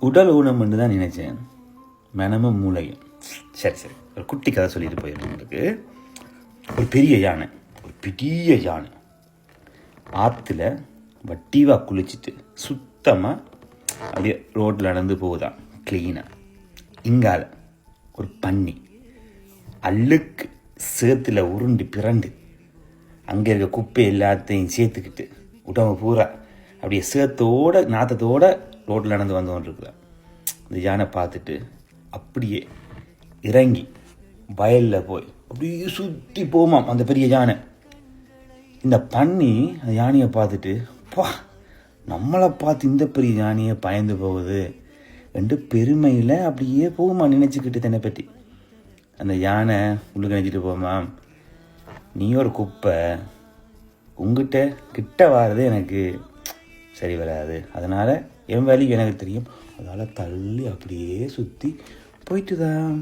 உடல் ஊனம்னு தான் நினைச்சேன், மனமும் மூளையும். சரி ஒரு குட்டி கதை சொல்லிட்டு போயிடுறேன் உங்களுக்கு. ஒரு பெரிய யானை ஆற்றுல வட்டிவாக குளிச்சுட்டு சுத்தமாக அப்படியே ரோட்டில் நடந்து போகுதான் க்ளீனாக. இங்கால ஒரு பன்னி அள்ளுக்கு சேத்துல உருண்டு பிறண்டு அங்கே இருக்க குப்பை எல்லாத்தையும் சேர்த்துக்கிட்டு உடம்பு பூரா அப்படியே சேத்தோட நாத்தத்தோட ரோட்டில் நடந்து வந்து கொண்டிருக்குதான். இந்த யானை பார்த்துட்டு அப்படியே இறங்கி வயலில் போய் அப்படியே சுற்றி போமாம் அந்த பெரிய யானை. இந்த பன்னி அந்த யானையை பார்த்துட்டு, பா நம்மளை பார்த்து இந்த பெரிய யானையை பயந்து போகுது ரெண்டு பெருமையில் அப்படியே போகுமா நினச்சிக்கிட்டு தன்னை பற்றி. அந்த யானை உள்ளுக்கு நினச்சிட்டு போமா, நீ ஒரு குப்பை, உங்ககிட்ட கிட்ட வாரது எனக்கு சரி வராது, அதனால் என் வழி எனக்கு தெரியும், அதால் தள்ளி அப்படியே சுற்றி போயிட்டு தான்.